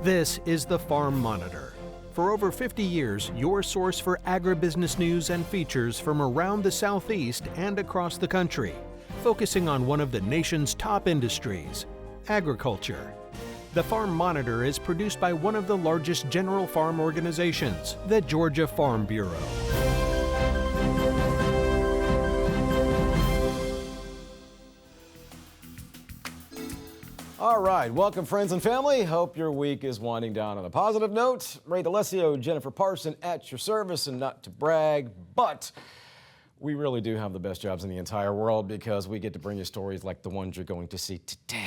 This is the Farm Monitor. For over 50 years, your source for agribusiness news and features from around the Southeast and across the country, focusing on one of the nation's top industries, agriculture. The Farm Monitor is produced by one of the largest general farm organizations, the Georgia Farm Bureau. All right, welcome friends and family. Hope your week is winding down on a positive note. Ray DeLessio, Jennifer Parson at your service, and not to brag, but we really do have the best jobs in the entire world because we get to bring you stories like the ones you're going to see today.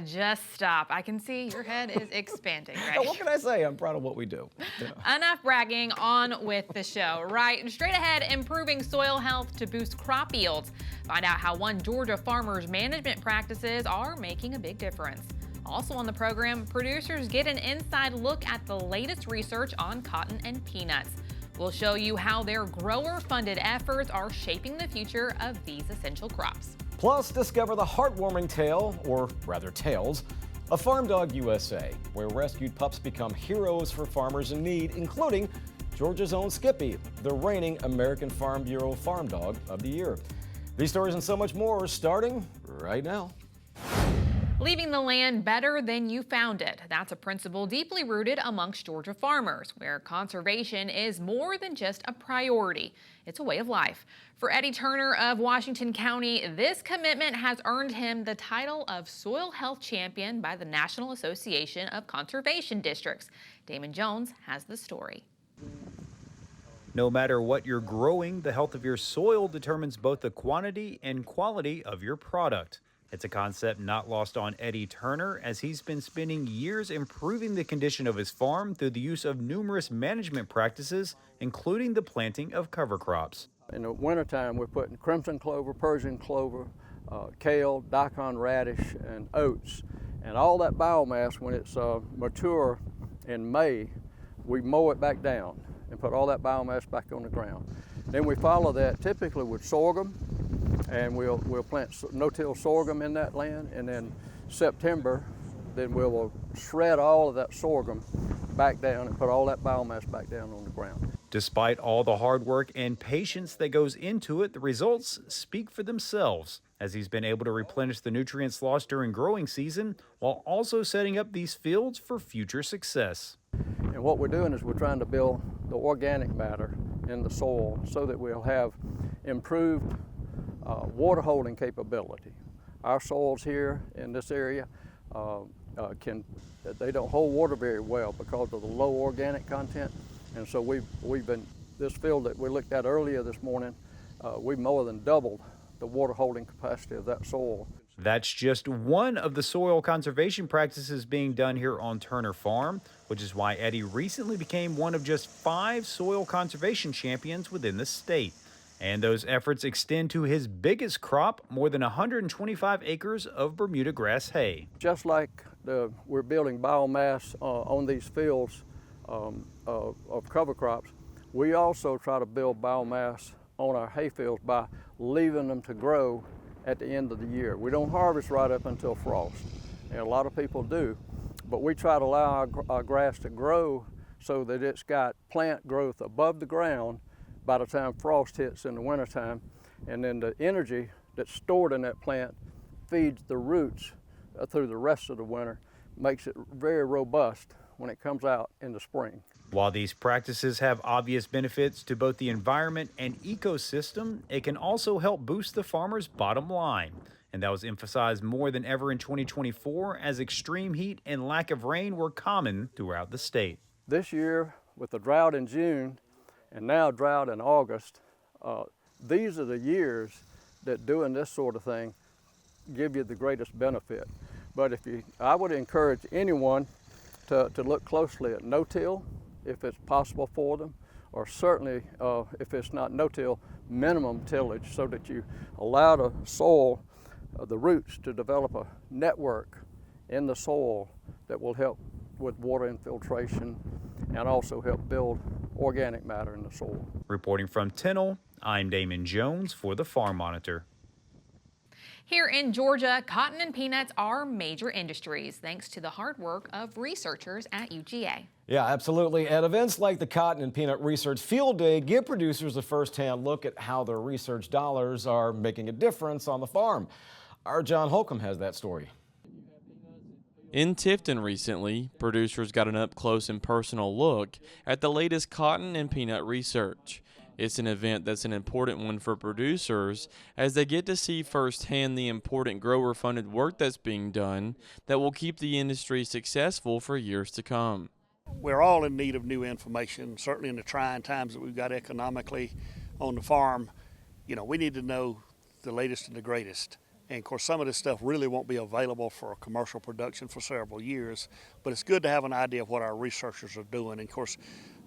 Just stop. I can see your head is expanding, right? What can I say? I'm proud of what we do. Yeah. Enough bragging, on with the show, right? Straight ahead, improving soil health to boost crop yields. Find out how one Georgia farmer's management practices are making a big difference. Also on the program, producers get an inside look at the latest research on cotton and peanuts. We'll show you how their grower-funded efforts are shaping the future of these essential crops. Plus, discover the heartwarming tale, or rather tales, of Farm Dog USA, where rescued pups become heroes for farmers in need, including Georgia's own Skippy, the reigning American Farm Bureau Farm Dog of the Year. These stories and so much more are starting right now. Leaving the land better than you found it. That's a principle deeply rooted amongst Georgia farmers, where conservation is more than just a priority. It's a way of life. For Eddie Turner of Washington County, this commitment has earned him the title of Soil Health Champion by the National Association of Conservation Districts. Damon Jones has the story. No matter what you're growing, the health of your soil determines both the quantity and quality of your product. It's a concept not lost on Eddie Turner, as he's been spending years improving the condition of his farm through the use of numerous management practices, including the planting of cover crops. In the wintertime, we're putting crimson clover, Persian clover, kale, daikon radish, and oats. And all that biomass, when it's mature in May, we mow it back down and put all that biomass back on the ground. Then we follow that typically with sorghum, and we'll plant no-till sorghum in that land, and then September, then we'll shred all of that sorghum back down and put all that biomass back down on the ground. Despite all the hard work and patience that goes into it, the results speak for themselves, as he's been able to replenish the nutrients lost during growing season while also setting up these fields for future success. And what we're doing is we're trying to build the organic matter in the soil so that we'll have improved water holding capability. Our soils here in this area they don't hold water very well because of the low organic content, and so we've been, this field that we looked at earlier this morning, we've more than doubled the water holding capacity of that soil. That's just one of the soil conservation practices being done here on Turner Farm, which is why Eddie recently became one of just 5 soil conservation champions within the state. And those efforts extend to his biggest crop, more than 125 acres of Bermuda grass hay. Just like we're building biomass on these fields of cover crops, we also try to build biomass on our hay fields by leaving them to grow at the end of the year. We don't harvest right up until frost, and a lot of people do, but we try to allow our grass to grow so that it's got plant growth above the ground by the time frost hits in the wintertime, and then the energy that's stored in that plant feeds the roots through the rest of the winter, makes it very robust when it comes out in the spring. While these practices have obvious benefits to both the environment and ecosystem, it can also help boost the farmer's bottom line. And that was emphasized more than ever in 2024 as extreme heat and lack of rain were common throughout the state. This year, with the drought in June, and now drought in August, these are the years that doing this sort of thing give you the greatest benefit. But I would encourage anyone to look closely at no-till if it's possible for them, or certainly if it's not no-till, minimum tillage, so that you allow the soil, the roots, to develop a network in the soil that will help with water infiltration and also help build organic matter in the soil. Reporting from Tennille, I'm Damon Jones for the Farm Monitor. Here in Georgia, cotton and peanuts are major industries thanks to the hard work of researchers at UGA. Yeah, absolutely. At events like the Cotton and Peanut Research Field Day, give producers a first-hand look at how their research dollars are making a difference on the farm. Our John Holcomb has that story. In Tifton recently, producers got an up-close and personal look at the latest cotton and peanut research. It's an event that's an important one for producers as they get to see firsthand the important grower-funded work that's being done that will keep the industry successful for years to come. We're all in need of new information, certainly in the trying times that we've got economically on the farm. You know, we need to know the latest and the greatest. And of course, some of this stuff really won't be available for commercial production for several years, but it's good to have an idea of what our researchers are doing. And of course,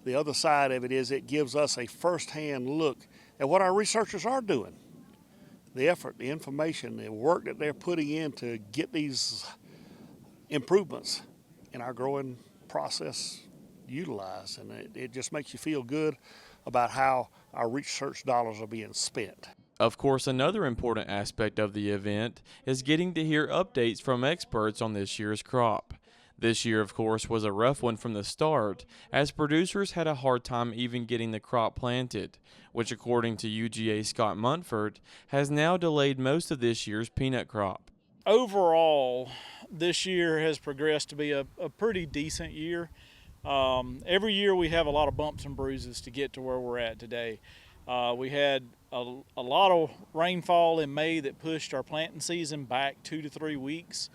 the other side of it is it gives us a first-hand look at what our researchers are doing. The effort, the information, the work that they're putting in to get these improvements in our growing process utilized. And it just makes you feel good about how our research dollars are being spent. Of course, another important aspect of the event is getting to hear updates from experts on this year's crop. This year, of course, was a rough one from the start, as producers had a hard time even getting the crop planted, which, according to UGA Scott Munford, has now delayed most of this year's peanut crop. Overall, this year has progressed to be a pretty decent year. Every year we have a lot of bumps and bruises to get to where we're at today. We had a lot of rainfall in May that pushed our planting season back 2 to 3 weeks.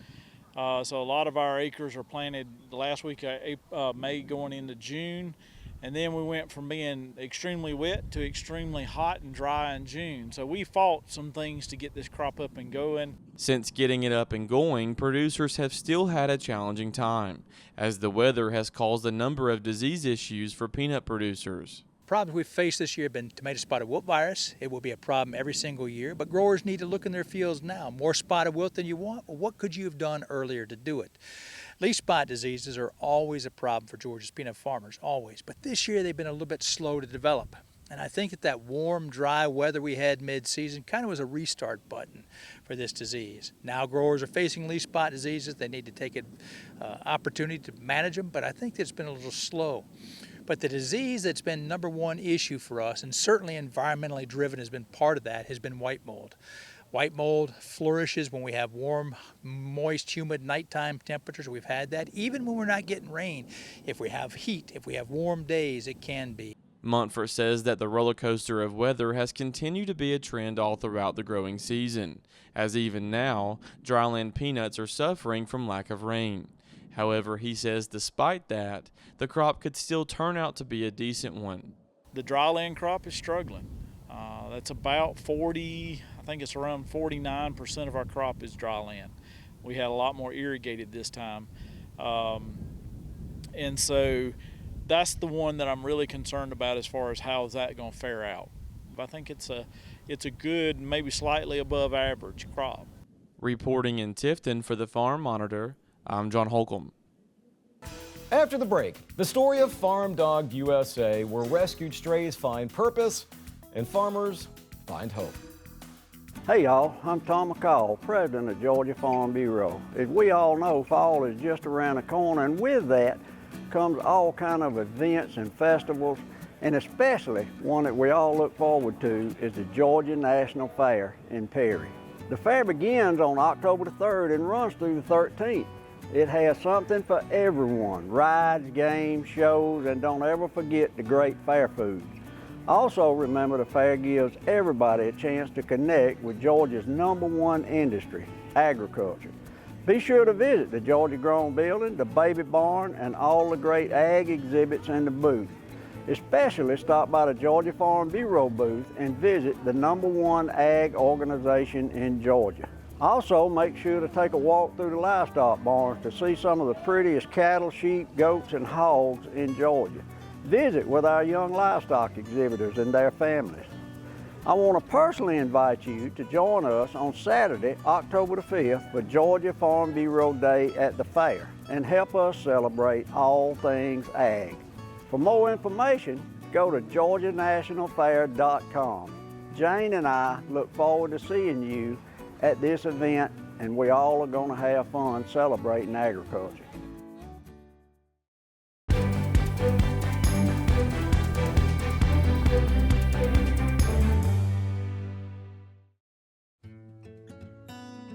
So a lot of our acres are planted the last week of May going into June. And then we went from being extremely wet to extremely hot and dry in June. So we fought some things to get this crop up and going. Since getting it up and going, producers have still had a challenging time, as the weather has caused a number of disease issues for peanut producers. Problems we've faced this year have been tomato spotted wilt virus. It will be a problem every single year, but growers need to look in their fields now. More spotted wilt than you want? Well, what could you have done earlier to do it? Leaf spot diseases are always a problem for Georgia's peanut farmers, always. But this year they've been a little bit slow to develop. And I think that warm, dry weather we had mid-season kind of was a restart button for this disease. Now growers are facing leaf spot diseases. They need to take an opportunity to manage them, but I think it's been a little slow. But the disease that's been number one issue for us, and certainly environmentally driven has been part of that, has been white mold. White mold flourishes when we have warm, moist, humid nighttime temperatures. We've had that. Even when we're not getting rain, if we have heat, if we have warm days, it can be. Montfort says that the roller coaster of weather has continued to be a trend all throughout the growing season, as even now, dryland peanuts are suffering from lack of rain. However, he says despite that, the crop could still turn out to be a decent one. The dryland crop is struggling. That's about 40, I think it's around 49% of our crop is dryland. We had a lot more irrigated this time. And so that's the one that I'm really concerned about as far as how is that going to fare out. But I think it's a good, maybe slightly above average crop. Reporting in Tifton for the Farm Monitor, I'm John Holcomb. After the break, the story of Farm Dog USA, where rescued strays find purpose and farmers find hope. Hey y'all, I'm Tom McCall, president of Georgia Farm Bureau. As we all know, fall is just around the corner, and with that comes all kind of events and festivals, and especially one that we all look forward to is the Georgia National Fair in Perry. The fair begins on October the 3rd and runs through the 13th. It has something for everyone, rides, games, shows, and don't ever forget the great fair foods. Also remember the fair gives everybody a chance to connect with Georgia's #1 industry, agriculture. Be sure to visit the Georgia Grown Building, the Baby Barn, and all the great ag exhibits in the booth. Especially stop by the Georgia Farm Bureau booth and visit the #1 ag organization in Georgia. Also, make sure to take a walk through the livestock barns to see some of the prettiest cattle, sheep, goats, and hogs in Georgia. Visit with our young livestock exhibitors and their families. I want to personally invite you to join us on Saturday, October the 5th for Georgia Farm Bureau Day at the fair and help us celebrate all things ag. For more information, go to georgianationalfair.com. Jane and I look forward to seeing you at this event, and we all are going to have fun celebrating agriculture.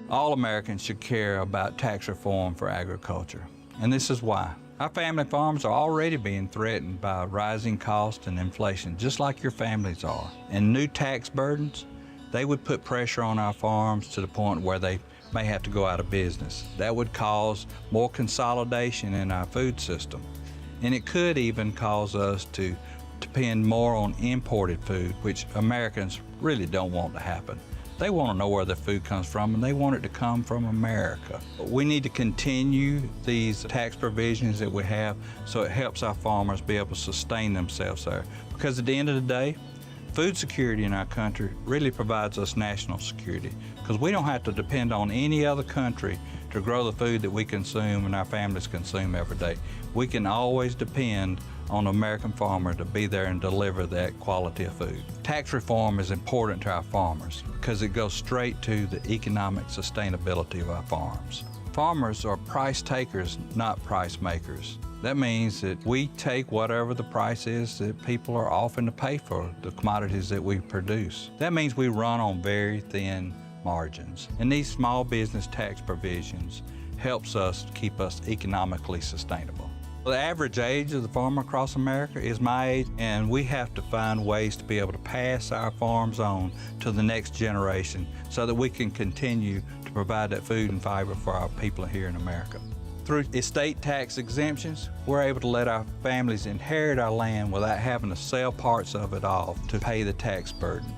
All Americans should care about tax reform for agriculture, and this is why. Our family farms are already being threatened by rising costs and inflation, just like your families are. And new tax burdens, they would put pressure on our farms to the point where they may have to go out of business. That would cause more consolidation in our food system. And it could even cause us to depend more on imported food, which Americans really don't want to happen. They want to know where their food comes from, and they want it to come from America. We need to continue these tax provisions that we have so it helps our farmers be able to sustain themselves there. Because at the end of the day, food security in our country really provides us national security, because we don't have to depend on any other country to grow the food that we consume and our families consume every day. We can always depend on an American farmer to be there and deliver that quality of food. Tax reform is important to our farmers because it goes straight to the economic sustainability of our farms. Farmers are price takers, not price makers. That means that we take whatever the price is that people are offering to pay for the commodities that we produce. That means we run on very thin margins. And these small business tax provisions helps us keep us economically sustainable. The average age of the farmer across America is my age, and we have to find ways to be able to pass our farms on to the next generation so that we can continue to provide that food and fiber for our people here in America. Through estate tax exemptions, we're able to let our families inherit our land without having to sell parts of it off to pay the tax burden.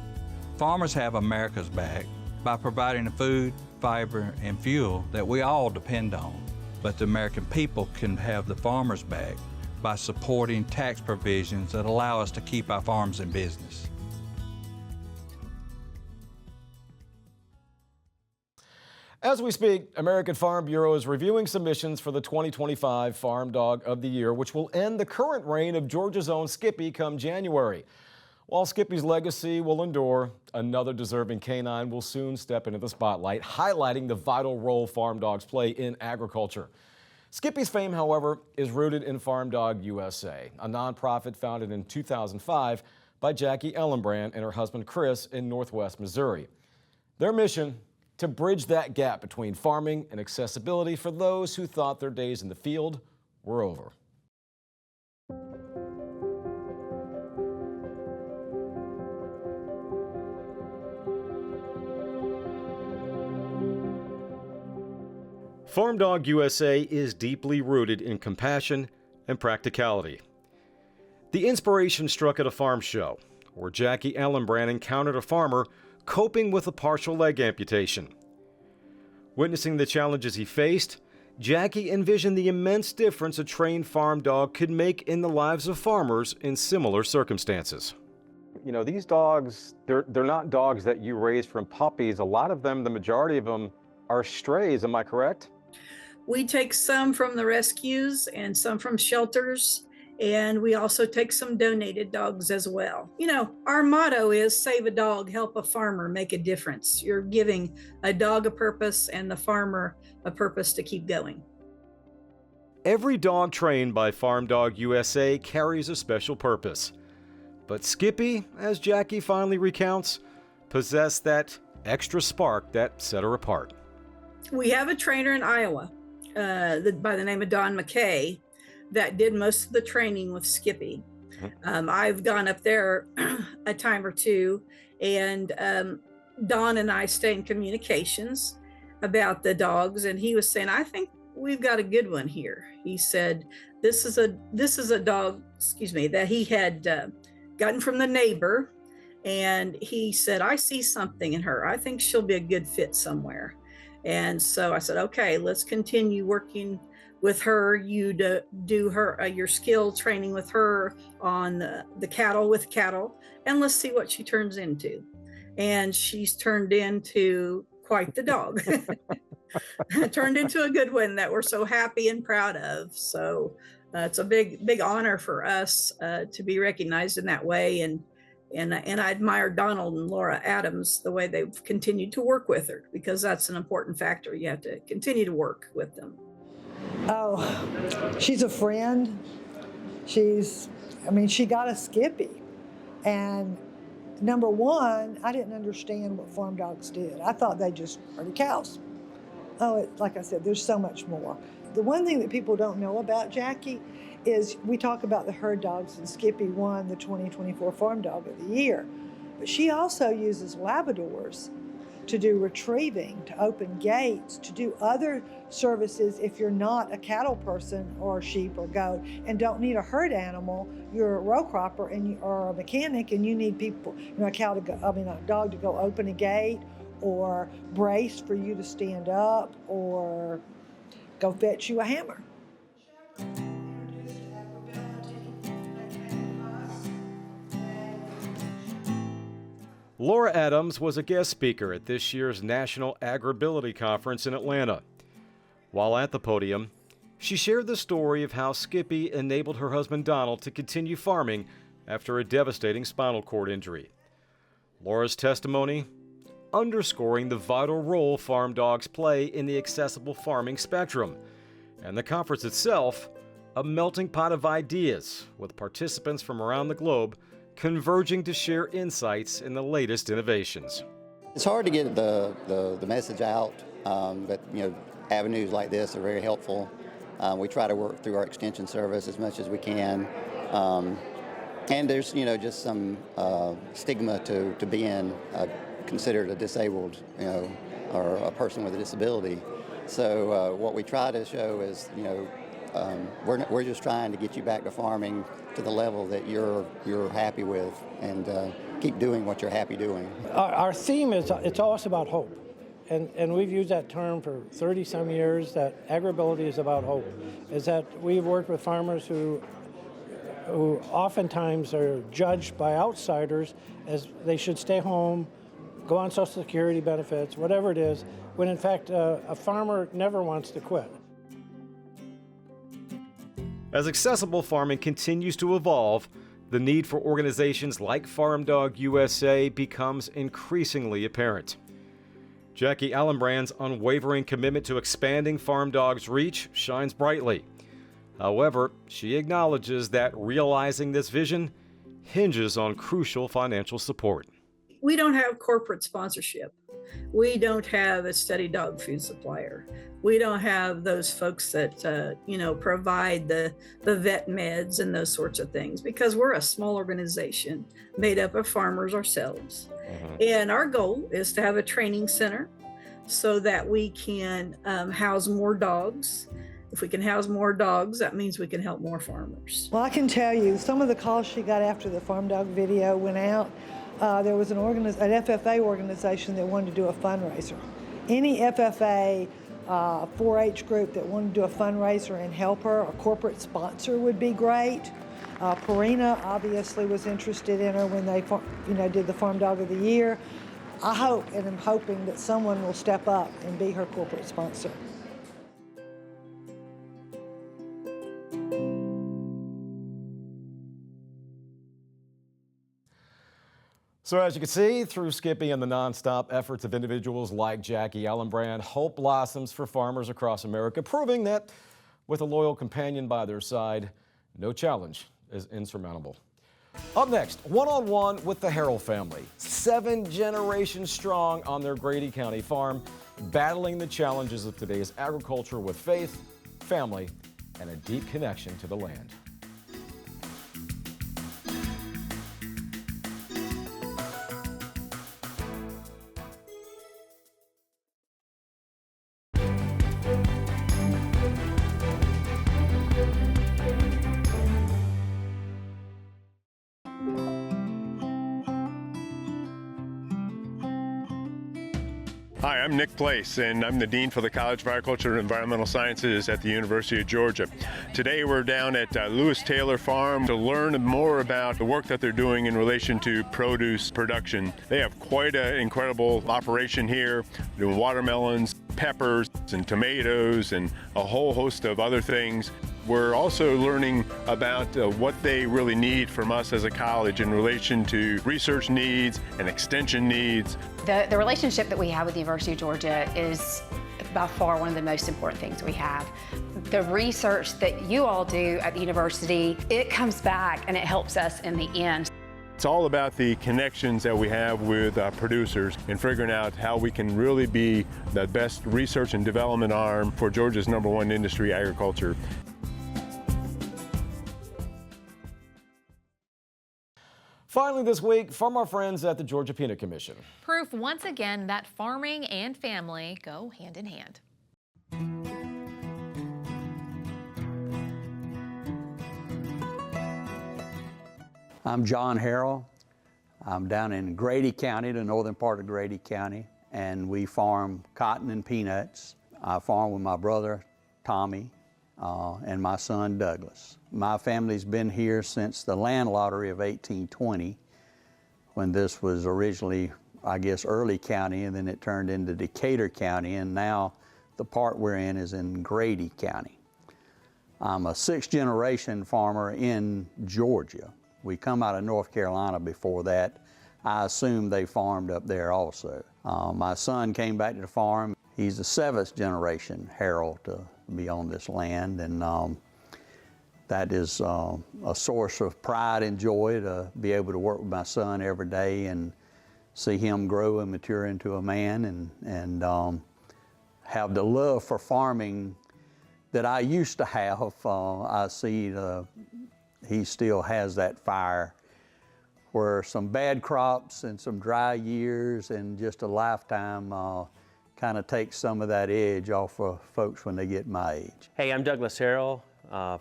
Farmers have America's back by providing the food, fiber, and fuel that we all depend on. But the American people can have the farmers back by supporting tax provisions that allow us to keep our farms in business. As we speak, American Farm Bureau is reviewing submissions for the 2025 Farm Dog of the Year, which will end the current reign of Georgia's own Skippy come January. While Skippy's legacy will endure, another deserving canine will soon step into the spotlight, highlighting the vital role farm dogs play in agriculture. Skippy's fame, however, is rooted in Farm Dog USA, a nonprofit founded in 2005 by Jackie Ellenbrand and her husband Chris in Northwest Missouri. Their mission: to bridge that gap between farming and accessibility for those who thought their days in the field were over. Farm Dog USA is deeply rooted in compassion and practicality. The inspiration struck at a farm show where Jackie Ellenbrand encountered a farmer coping with a partial leg amputation. Witnessing the challenges he faced, Jackie envisioned the immense difference a trained farm dog could make in the lives of farmers in similar circumstances. You know, these dogs, they're not dogs that you raise from puppies. A lot of them, the majority of them, are strays, am I correct? We take some from the rescues and some from shelters, and we also take some donated dogs as well. You know, our motto is save a dog, help a farmer, make a difference. You're giving a dog a purpose and the farmer a purpose to keep going. Every dog trained by Farm Dog USA carries a special purpose. But Skippy, as Jackie finally recounts, possessed that extra spark that set her apart. We have a trainer in Iowa by the name of Don McKay that did most of the training with Skippy. I've gone up there a time or two, and Don and I stay in communications about the dogs, and he was saying, I think we've got a good one here. He said, this is a dog, that he had gotten from the neighbor, and he said, I see something in her. I think she'll be a good fit somewhere. And so I said, okay, let's continue working with her. You do her your skill training with her on the cattle with cattle, and let's see what she turns into. And she's turned into quite the dog. Turned into a good one that we're so happy and proud of. So it's a big honor for us to be recognized in that way. And And I admire Donald and Laura Adams, the way they've continued to work with her, because that's an important factor. You have to continue to work with them. Oh, she's a friend. She got a Skippy. And number one, I didn't understand what farm dogs did. I thought they just herded cows. Like I said, there's so much more. The one thing that people don't know about Jackie is we talk about the herd dogs, and Skippy won the 2024 Farm Dog of the Year. But she also uses Labradors to do retrieving, to open gates, to do other services if you're not a cattle person or sheep or goat and don't need a herd animal. You're a row cropper or a mechanic, and you need people, a dog to go open a gate or brace for you to stand up or go fetch you a hammer. Laura Adams was a guest speaker at this year's National Agribility Conference in Atlanta. While at the podium, she shared the story of how Skippy enabled her husband Donald to continue farming after a devastating spinal cord injury. Laura's testimony underscoring the vital role farm dogs play in the accessible farming spectrum, and the conference itself a melting pot of ideas with participants from around the globe converging to share insights in the latest innovations. It's hard to get the message out, but avenues like this are very helpful. We try to work through our extension service as much as we can, and there's just some stigma to being considered a disabled, or a person with a disability. So what we try to show is, we're just trying to get you back to farming to the level that you're happy with, and keep doing what you're happy doing. Our theme is it's always about hope, and we've used that term for 30 some years. That agribility is about hope. Is that we've worked with farmers who oftentimes are judged by outsiders as they should stay home, go on Social Security benefits, whatever it is, when in fact a farmer never wants to quit. As accessible farming continues to evolve, the need for organizations like Farm Dog USA becomes increasingly apparent. Jackie Allenbrand's unwavering commitment to expanding Farm Dog's reach shines brightly. However, she acknowledges that realizing this vision hinges on crucial financial support. We don't have corporate sponsorship. We don't have a steady dog food supplier. We don't have those folks that, provide the vet meds and those sorts of things, because we're a small organization made up of farmers ourselves. And our goal is to have a training center so that we can house more dogs. If we can house more dogs, that means we can help more farmers. Well, I can tell you some of the calls she got after the Farm Dog video went out. There was an FFA organization that wanted to do a fundraiser. Any FFA 4-H group that wanted to do a fundraiser and help her, a corporate sponsor would be great. Purina obviously was interested in her when they did the Farm Dog of the Year. I hope and I'm hoping that someone will step up and be her corporate sponsor. So as you can see, through Skippy and the nonstop efforts of individuals like Jackie Allenbrand, hope blossoms for farmers across America, proving that with a loyal companion by their side, no challenge is insurmountable. Up next, one-on-one with the Harrell family, 7 generations strong on their Grady County farm, battling the challenges of today's agriculture with faith, family, and a deep connection to the land. Hi, I'm Nick Place, and I'm the Dean for the College of Agriculture and Environmental Sciences at the University of Georgia. Today we're down at Lewis Taylor Farm to learn more about the work that they're doing in relation to produce production. They have quite an incredible operation here, doing watermelons, peppers and tomatoes and a whole host of other things. We're also learning about what they really need from us as a college in relation to research needs and extension needs. The relationship that we have with the University of Georgia is by far one of the most important things we have. The research that you all do at the university, it comes back and it helps us in the end. It's all about the connections that we have with producers and figuring out how we can really be the best research and development arm for Georgia's #1 industry, agriculture. Finally this week, from our friends at the Georgia Peanut Commission. Proof once again that farming and family go hand in hand. I'm John Harrell. I'm down in Grady County, the northern part of Grady County, and we farm cotton and peanuts. I farm with my brother, Tommy, and my son, Douglas. My family's been here since the land lottery of 1820, when this was originally, I guess, Early County, and then it turned into Decatur County, and now the part we're in is in Grady County. I'm a 6th generation farmer in Georgia. We come out of North Carolina before that. I assume they farmed up there also. My son came back to the farm. He's the 7th generation Harrell to be on this land, and that is a source of pride and joy to be able to work with my son every day and see him grow and mature into a man, and have the love for farming that I used to have. I see he still has that fire, where some bad crops and some dry years and just a lifetime kind of takes some of that edge off of folks when they get my age. Hey, I'm Douglas Harrell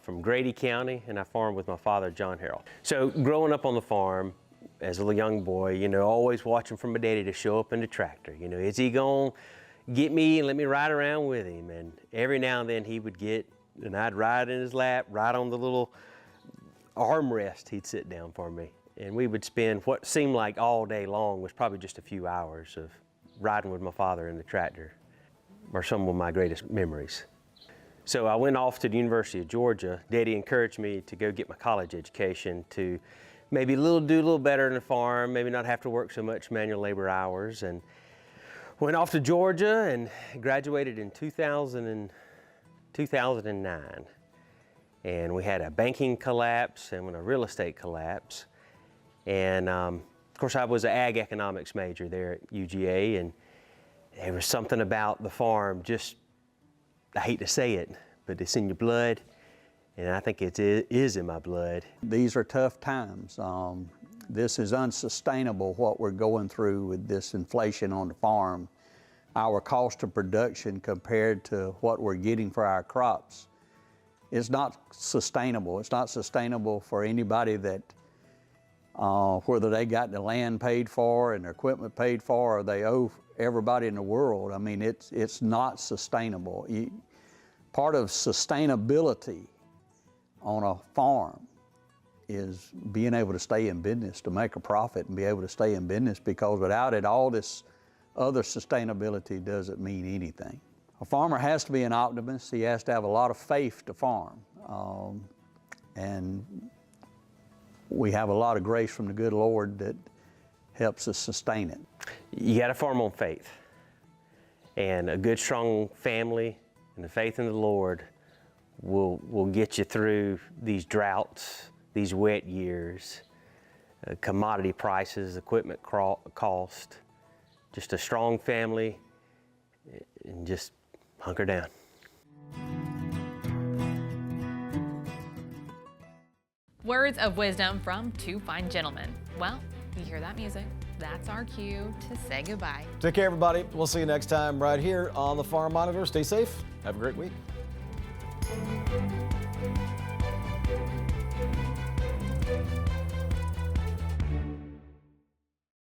from Grady County, and I farm with my father, John Harrell. So growing up on the farm as a young boy, you know, always watching for my daddy to show up in the tractor. You know, is he gonna get me and let me ride around with him? And every now and then he would get, and I'd ride in his lap, right on the little armrest he'd sit down for me. And we would spend what seemed like all day long, was probably just a few hours of riding with my father in the tractor, are some of my greatest memories. So I went off to the University of Georgia. Daddy encouraged me to go get my college education to maybe do a little better in the farm, maybe not have to work so much manual labor hours, and went off to Georgia and graduated in 2009. And we had a banking collapse and a real estate collapse. And of course I was an ag economics major there at UGA, and there was something about the farm, just, I hate to say it, but it's in your blood, and I think it is in my blood. These are tough times. This is unsustainable, what we're going through with this inflation on the farm. Our cost of production compared to what we're getting for our crops is not sustainable. It's not sustainable for anybody that, whether they got the land paid for and their equipment paid for, or they owe everybody in the world. I mean, it's not sustainable. Part of sustainability on a farm is being able to stay in business, to make a profit and be able to stay in business, because without it, all this other sustainability doesn't mean anything. A farmer has to be an optimist. He has to have a lot of faith to farm. And we have a lot of grace from the good Lord that helps us sustain it. You got to farm on faith. And a good, strong family and the faith in the Lord will get you through these droughts, these wet years, commodity prices, equipment cost. Just a strong family, and just hunker down. Words of wisdom from two fine gentlemen. Well, you hear that music? That's our cue to say goodbye. Take care, everybody. We'll see you next time right here on the Farm Monitor. Stay safe. Have a great week.